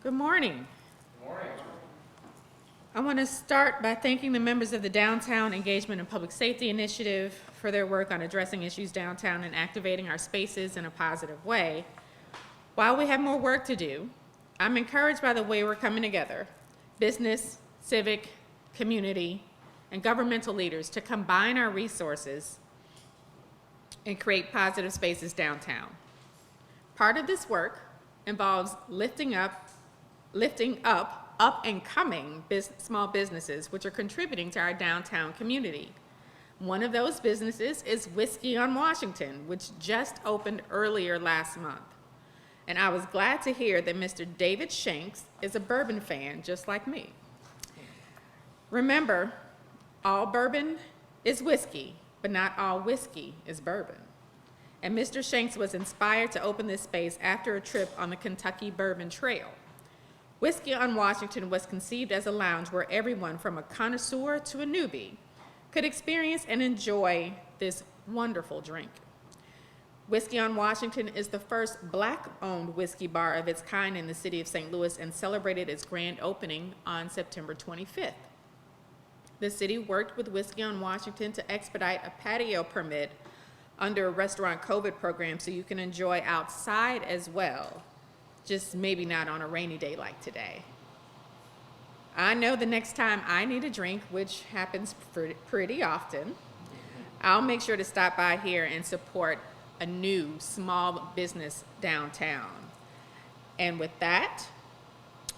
Good morning. Good morning. I want to start by thanking the members of the Downtown Engagement and Public Safety Initiative for their work on addressing issues downtown and activating our spaces in a positive way. While we have more work to do, I'm encouraged by the way we're coming together, business, civic, community, and governmental leaders to combine our resources and create positive spaces downtown. Part of this work involves lifting up and coming small businesses which are contributing to our downtown community. One of those businesses is Whiskey on Washington, which just opened earlier last month. And I was glad to hear that Mr. David Shanks is a bourbon fan just like me. Remember, all bourbon is whiskey, but not all whiskey is bourbon. And Mr. Shanks was inspired to open this space after a trip on the Kentucky Bourbon Trail. Whiskey on Washington was conceived as a lounge where everyone from a connoisseur to a newbie could experience and enjoy this wonderful drink. Whiskey on Washington is the first Black-owned whiskey bar of its kind in the city of St. Louis and celebrated its grand opening on September 25th. The city worked with Whiskey on Washington to expedite a patio permit under a restaurant COVID program so you can enjoy outside as well, just maybe not on a rainy day like today. I know the next time I need a drink, which happens pretty often, I'll make sure to stop by here and support a new small business downtown. And with that,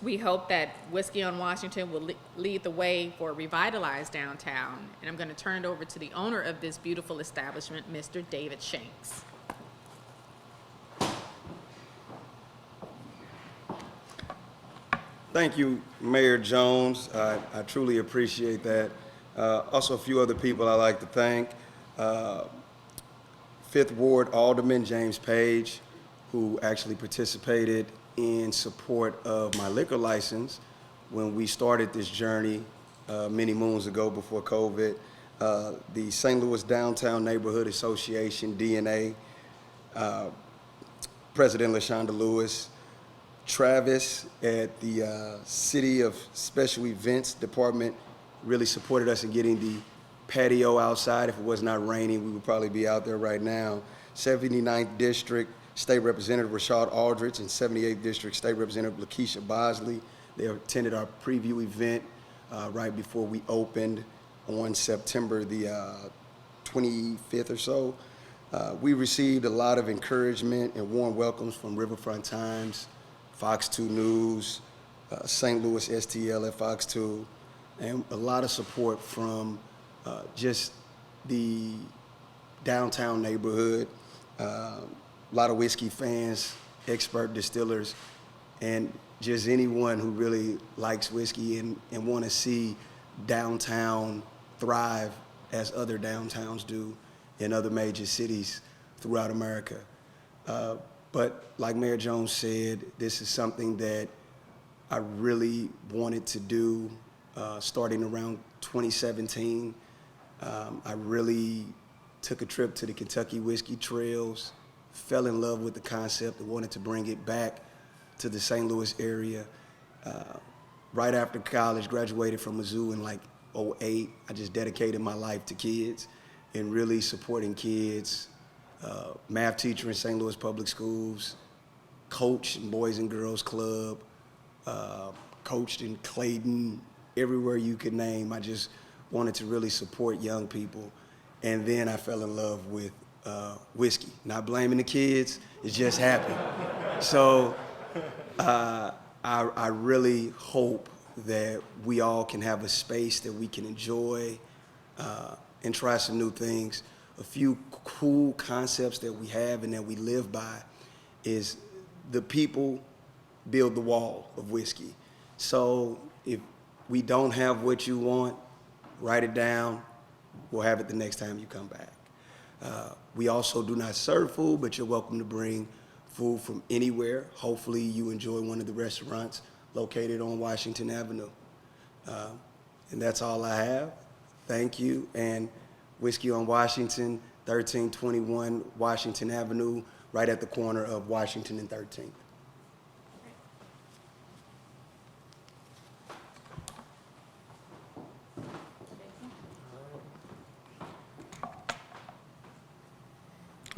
we hope that Whiskey on Washington will lead the way for a revitalized downtown. And I'm going to turn it over to the owner of this beautiful establishment, Mr. David Shanks. Thank you, Mayor Jones. I truly appreciate that. Also, a few other people I'd like to thank. 5th Ward Alderman James Page, who actually participated in support of my liquor license when we started this journey many moons ago before COVID. The St. Louis Downtown Neighborhood Association, DNA, President LaShonda Lewis, Travis at the City of Special Events Department really supported us in getting the patio outside. If it was not raining, we would probably be out there right now. 79th District State Representative Rashad Aldridge and 78th District State Representative Lakeisha Bosley. They attended our preview event right before we opened on September the 25th or so. We received a lot of encouragement and warm welcomes from Riverfront Times, Fox 2 News, St. Louis STL at Fox 2, and a lot of support from just the downtown neighborhood, a lot of whiskey fans, expert distillers, and just anyone who really likes whiskey and want to see downtown thrive as other downtowns do in other major cities throughout America. But like Mayor Jones said, this is something that I really wanted to do starting around 2017. I really took a trip to the Kentucky Whiskey Trails, fell in love with the concept and wanted to bring it back to the St. Louis area. Right after college, graduated from Mizzou in like '08. I just dedicated my life to kids and really supporting kids. Math teacher in St. Louis Public Schools, coach in Boys and Girls Club, coached in Clayton, everywhere you could name. I just wanted to really support young people. And then I fell in love with whiskey. Not blaming the kids, it just happened. So I really hope that we all can have a space that we can enjoy and try some new things. A few cool concepts that we have and that we live by is the people build the wall of whiskey. So if we don't have what you want, write it down. We'll have it the next time you come back. We also do not serve food, but you're welcome to bring food from anywhere. Hopefully you enjoy one of the restaurants located on Washington Avenue. And that's all I have. Thank you. And Whiskey on Washington, 1321 Washington Avenue, right at the corner of Washington and 13th.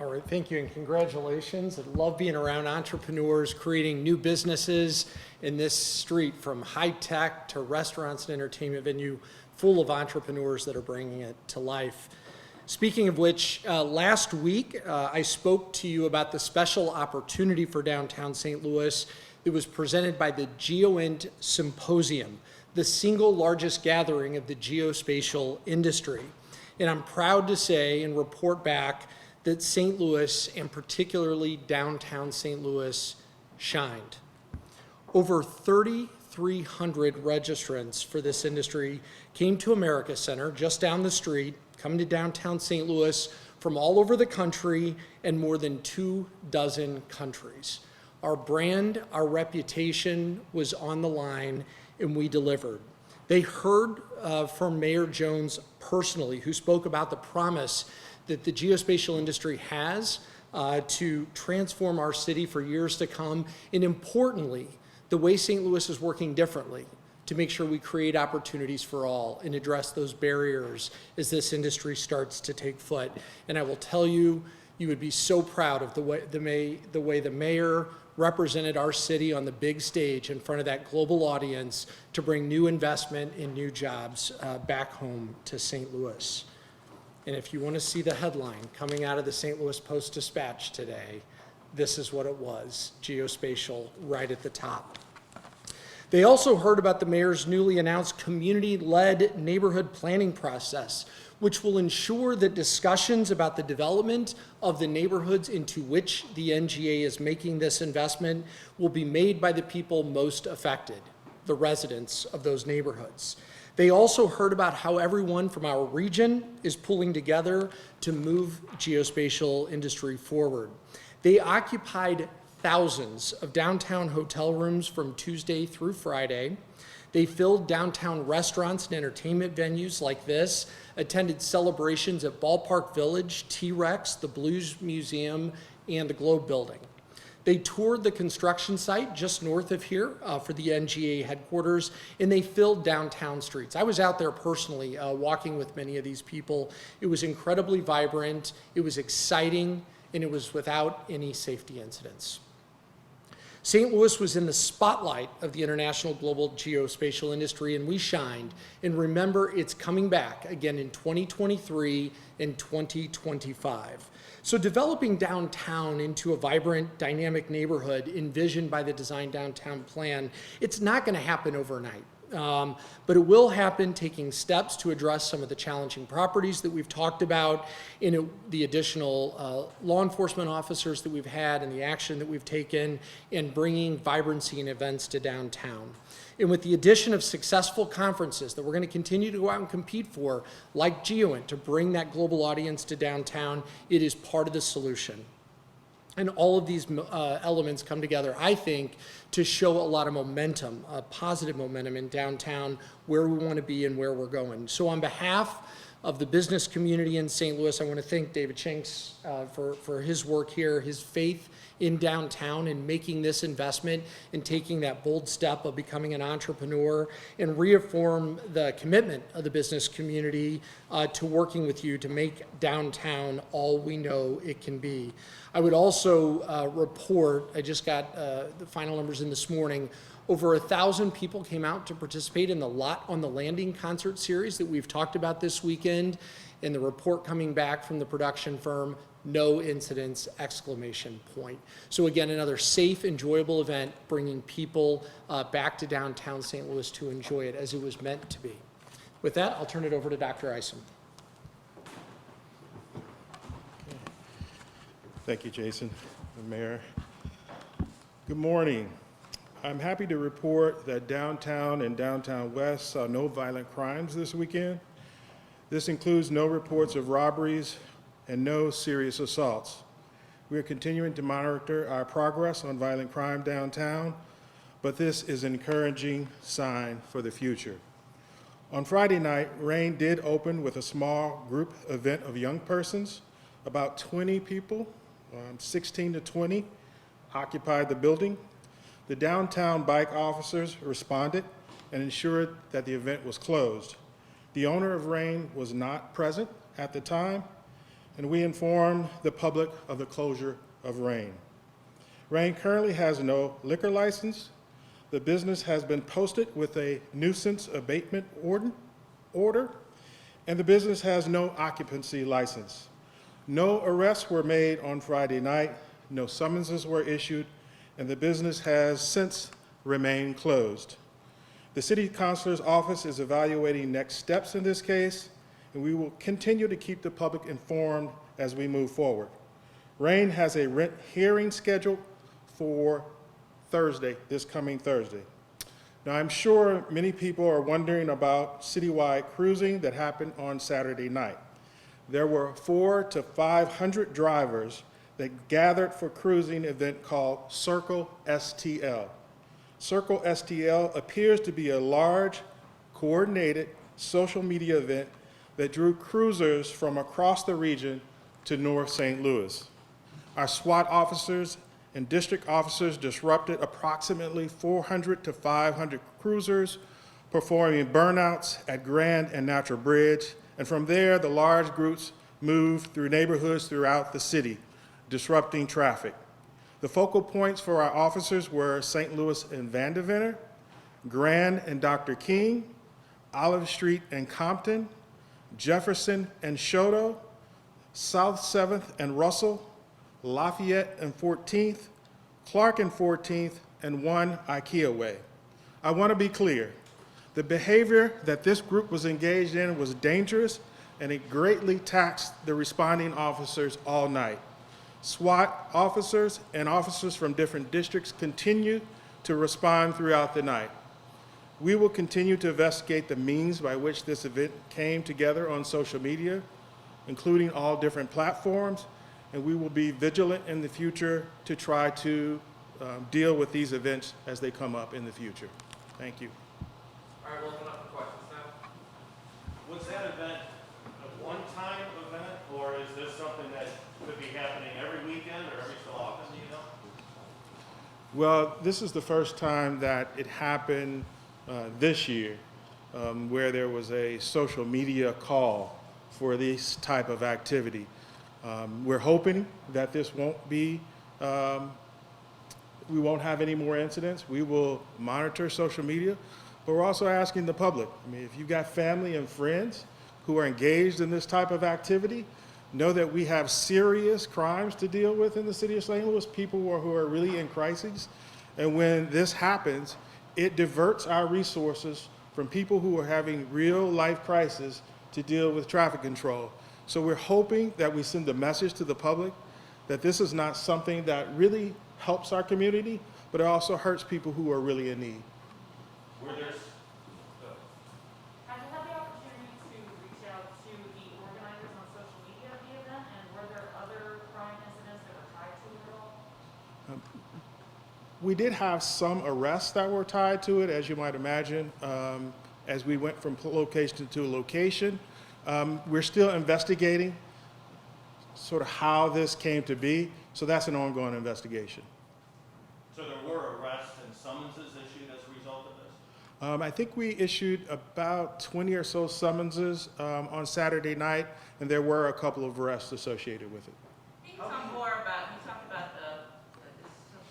All right, thank you and congratulations. I love being around entrepreneurs creating new businesses in this street, from high tech to restaurants and entertainment venue, full of entrepreneurs that are bringing it to life. Speaking of which, last week I spoke to you about the special opportunity for downtown St. Louis that was presented by the Geoend Symposium, the single largest gathering of the geospatial industry. And I'm proud to say and report back that St. Louis, and particularly downtown St. Louis, shined. Over 3,300 registrants for this industry came to America Center, just down the street, coming to downtown St. Louis from all over the country and more than 24 countries. Our brand, our reputation was on the line, and we delivered. They heard from Mayor Jones personally, who spoke about the promise that the geospatial industry has to transform our city for years to come, and importantly, the way St. Louis is working differently to make sure we create opportunities for all and address those barriers as this industry starts to take foot. And I will tell you, you would be so proud of the way the mayor represented our city on the big stage in front of that global audience to bring new investment and new jobs back home to St. Louis. And if you want to see the headline coming out of the St. Louis Post-Dispatch today, this is what it was, geospatial, right at the top. They also heard about the mayor's newly announced community-led neighborhood planning process, which will ensure that discussions about the development of the neighborhoods into which the NGA is making this investment will be made by the people most affected, the residents of those neighborhoods. They also heard about how everyone from our region is pulling together to move geospatial industry forward. They occupied thousands of downtown hotel rooms from Tuesday through Friday. They filled downtown restaurants and entertainment venues like this, attended celebrations at Ballpark Village, T-Rex, the Blues Museum, and the Globe Building. They toured the construction site just north of here for the NGA headquarters, and they filled downtown streets. I was out there personally walking with many of these people. It was incredibly vibrant, it was exciting, and it was without any safety incidents. St. Louis was in the spotlight of the international global geospatial industry, and we shined. And remember, it's coming back again in 2023 and 2025. So developing downtown into a vibrant, dynamic neighborhood envisioned by the Design Downtown Plan, it's not going to happen overnight. But it will happen taking steps to address some of the challenging properties that we've talked about, in the additional law enforcement officers that we've had and the action that we've taken, and bringing vibrancy and events to downtown. And with the addition of successful conferences that we're going to continue to go out and compete for, like Geoend, to bring that global audience to downtown, it is part of the solution. And all of these elements come together, I think, to show a lot of momentum, positive momentum in downtown, where we want to be and where we're going. So on behalf of the business community in St. Louis, I want to thank David Shanks for his work here, his faith in downtown and making this investment and taking that bold step of becoming an entrepreneur, and reaffirm the commitment of the business community to working with you to make downtown all we know it can be. I would also report, I just got the final numbers in this morning, over 1,000 people came out to participate in the Lot on the Landing concert series that we've talked about this weekend, and the report coming back from the production firm, no incidents, exclamation point. So again, another safe, enjoyable event, bringing people back to downtown St. Louis to enjoy it as it was meant to be. With that, I'll turn it over to Dr. Isom. Thank you, Jason, the mayor. Good morning. I'm happy to report that downtown and downtown west saw no violent crimes this weekend. This includes no reports of robberies and no serious assaults. We are continuing to monitor our progress on violent crime downtown, but this is an encouraging sign for the future. On Friday night, Rain did open with a small group event of young persons. About 20 people, 16 to 20, occupied the building. The downtown bike officers responded and ensured that the event was closed. The owner of Rain was not present at the time, and we informed the public of the closure of Rain. Rain currently has no liquor license. The business has been posted with a nuisance abatement order, and the business has no occupancy license. No arrests were made on Friday night, no summonses were issued, and the business has since remained closed. The City Councilor's office is evaluating next steps in this case, and we will continue to keep the public informed as we move forward. Rain has a rent hearing scheduled for Thursday, this coming Thursday. Now, I'm sure many people are wondering about citywide cruising that happened on Saturday night. There were 400 to 500 drivers that gathered for cruising event called Circle STL. Circle STL appears to be a large, coordinated social media event that drew cruisers from across the region to North St. Louis. Our SWAT officers and district officers disrupted approximately 400 to 500 cruisers, performing burnouts at Grand and Natural Bridge, and from there, the large groups moved through neighborhoods throughout the city, disrupting traffic. The focal points for our officers were St. Louis and Vanderveer, Grand and Dr. King, Olive Street and Compton, Jefferson and Choteau, South 7th and Russell, Lafayette and 14th, Clark and 14th, and 1 IKEA Way. I want to be clear. The behavior that this group was engaged in was dangerous, and it greatly taxed the responding officers all night. SWAT officers and officers from different districts continue to respond throughout the night. We will continue to investigate the means by which this event came together on social media, including all different platforms, and we will be vigilant in the future to try to deal with these events as they come up in the future. Thank you. All right, we'll open up for questions now. Was that event a one-time event, or is this something that could be happening every weekend or every so often, do you know? Well, this is the first time that it happened this year, where there was a social media call for this type of activity. We're hoping that this won't be, we won't have any more incidents. We will monitor social media, but we're also asking the public. I mean, if you've got family and friends who are engaged in this type of activity, know that we have serious crimes to deal with in the city of St. Louis, people who are really in crises. And when this happens, it diverts our resources from people who are having real life crises to deal with traffic control. So we're hoping that we send a message to the public that this is not something that really helps our community, but it also hurts people who are really in need. Were there, Have you had the opportunity to reach out to the organizers on social media of the event, and were there other crime incidents that were tied to it at all? We did have some arrests that were tied to it, as you might imagine, as we went from location to location. We're still investigating sort of how this came to be, so that's an ongoing investigation. so there were arrests and summonses issued as a result of this? I think we issued about 20 or so summonses on Saturday night, and there were a couple of arrests associated with it. Can you talk more about, you talked about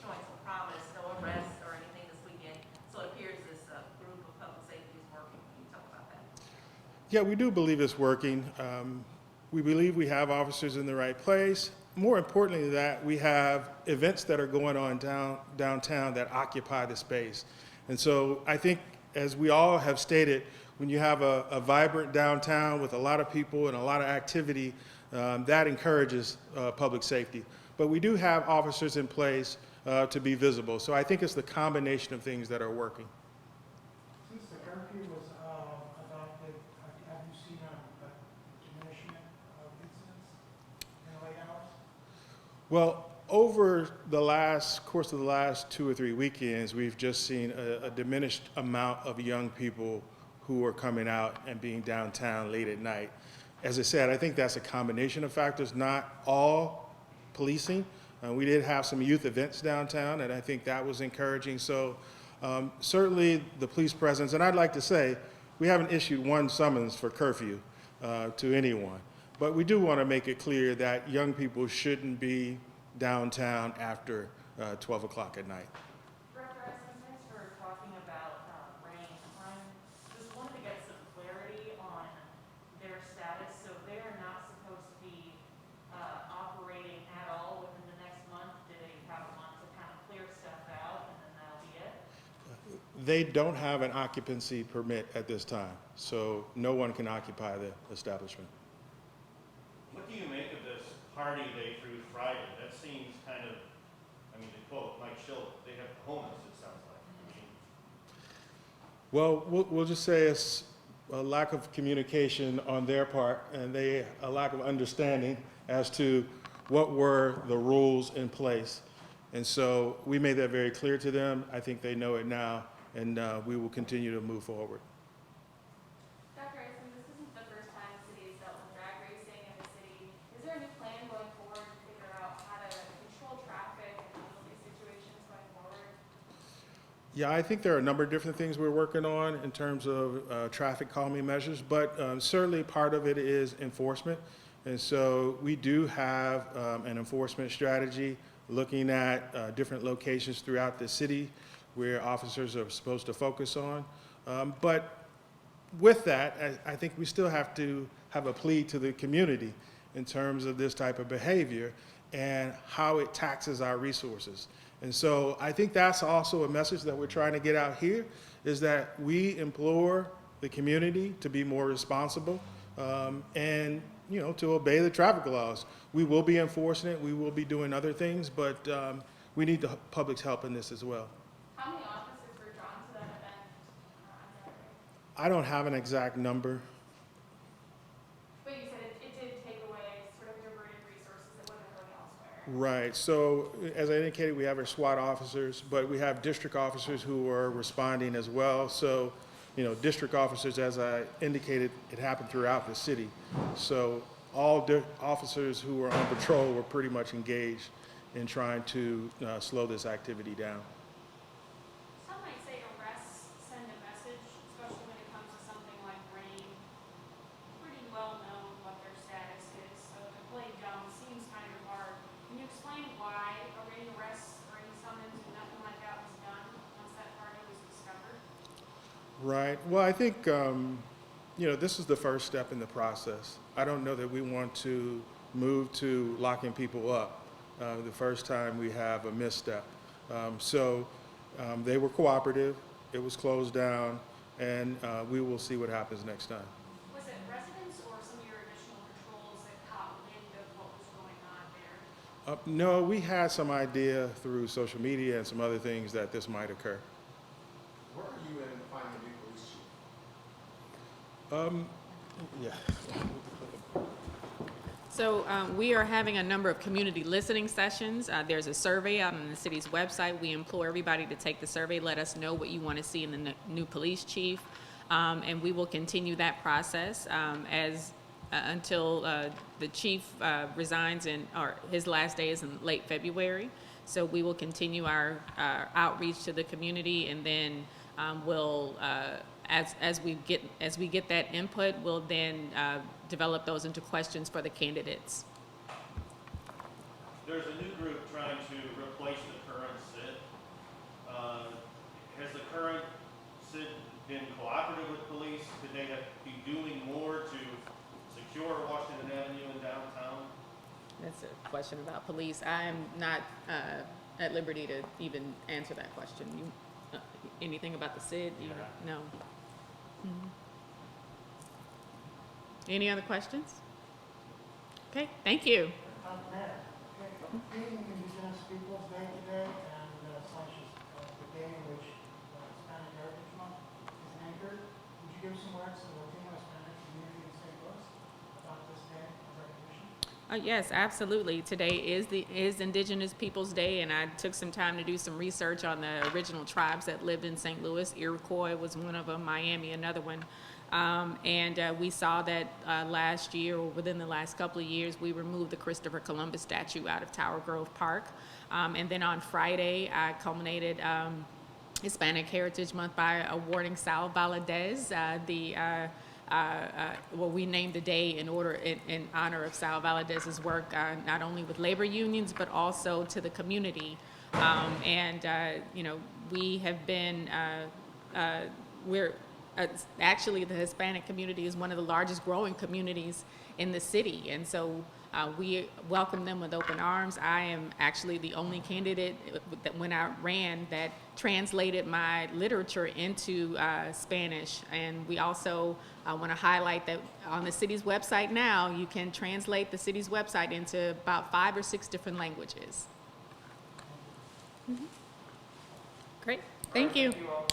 showing some promise, no arrests or anything this weekend, so it appears this group of public safety is working. Can you talk about that? Yeah, we do believe it's working. We believe we have officers in the right place. More importantly than that, we have events that are going on downtown that occupy the space. And so I think, as we all have stated, when you have a vibrant downtown with a lot of people and a lot of activity, that encourages public safety. But we do have officers in place to be visible. So I think it's the combination of things that are working. Since the curfew was adopted, have you seen a diminishment of incidents in the late hours? Well, over the course of the last 2 or 3 weekends, we've just seen a diminished amount of young people who are coming out and being downtown late at night. As I said, I think that's a combination of factors, not all policing. We did have some youth events downtown, and I think that was encouraging. So certainly the police presence, and I'd like to say, we haven't issued one summons for curfew to anyone. But we do want to make it clear that young people shouldn't be downtown after 12 o'clock at night. Director Estes, thanks for talking about rain. I just wanted to get some clarity on their status. So they are not supposed to be operating at all within the next month? Do they have a month to kind of clear stuff out and then that'll be it? They don't have an occupancy permit at this time, so no one can occupy the establishment. What do you make of this party day through Friday? That seems kind of, I mean, to quote Mike Schill, they have homeless, it sounds like. I mean, Well, we'll just say it's a lack of communication on their part and a lack of understanding as to what were the rules in place. And so we made that very clear to them. I think they know it now, and we will continue to move forward. Dr. Isom, this isn't the first time the city has dealt with drag racing in the city. Is there a new plan going forward to figure out how to control traffic and handle these situations going forward? Yeah, I think there are a number of different things we're working on in terms of traffic calming measures, but certainly part of it is enforcement. And so we do have an enforcement strategy looking at different locations throughout the city where officers are supposed to focus on. But with that, I think we still have to have a plea to the community in terms of this type of behavior and how it taxes our resources. And so I think that's also a message that we're trying to get out here, is that we implore the community to be more responsible and to obey the traffic laws. We will be enforcing it, we will be doing other things, but we need the public's help in this as well. How many officers were drawn to that event on Saturday? I don't have an exact number. But you said it did take away, sort of diverted resources that would have been going elsewhere. Right, so as I indicated, we have our SWAT officers, but we have district officers who are responding as well. So, district officers, as I indicated, it happened throughout the city. So all officers who were on patrol were pretty much engaged in trying to slow this activity down. Some might say arrests send a message, especially when it comes to something like rain. Pretty well known what their status is, so to play dumb seems kind of hard. Can you explain why a rain arrest or any summons or nothing like that was done once that party was discovered? Right, well, I think, this is the first step in the process. I don't know that we want to move to locking people up the first time we have a misstep. So they were cooperative, it was closed down, and we will see what happens next time. Was it residents or some of your additional patrols that caught wind of what was going on there? No, we had some idea through social media and some other things that this might occur. Where are you in finding a new police chief? Yeah. So we are having a number of community listening sessions. There's a survey out on the city's website. We implore everybody to take the survey. Let us know what you want to see in the new police chief. And we will continue that process until the chief resigns or his last day is in late February. So we will continue our outreach to the community, and then we'll as we get that input, we'll then develop those into questions for the candidates. There's a new group trying to replace the current SID. Has the current SID been cooperative with police? Could they be doing more to secure Washington Avenue and downtown? That's a question about police. I am not at liberty to even answer that question. Anything about the SID? No. Mm-hmm. Any other questions? Okay, thank you. Mayor, being Indigenous Peoples Day today and slash the day in which Hispanic Heritage Month is anchored, would you give some words to the Latino Hispanic community in St. Louis about this day of recognition? Yes, absolutely. Today is Indigenous Peoples Day, and I took some time to do some research on the original tribes that lived in St. Louis. Iroquois was one of them, Miami another one. And we saw that last year, or within the last couple of years, we removed the Christopher Columbus statue out of Tower Grove Park. And then on Friday, I culminated Hispanic Heritage Month by awarding Sal Valadez the we named the day in honor of Sal Valadez's work, not only with labor unions, but also to the community. We have been, actually the Hispanic community is one of the largest growing communities in the city. And so we welcome them with open arms. I am actually the only candidate that when I ran that translated my literature into Spanish. And we also want to highlight that on the city's website now, you can translate the city's website into about 5 or 6 different languages. Great, thank you. Thank you all.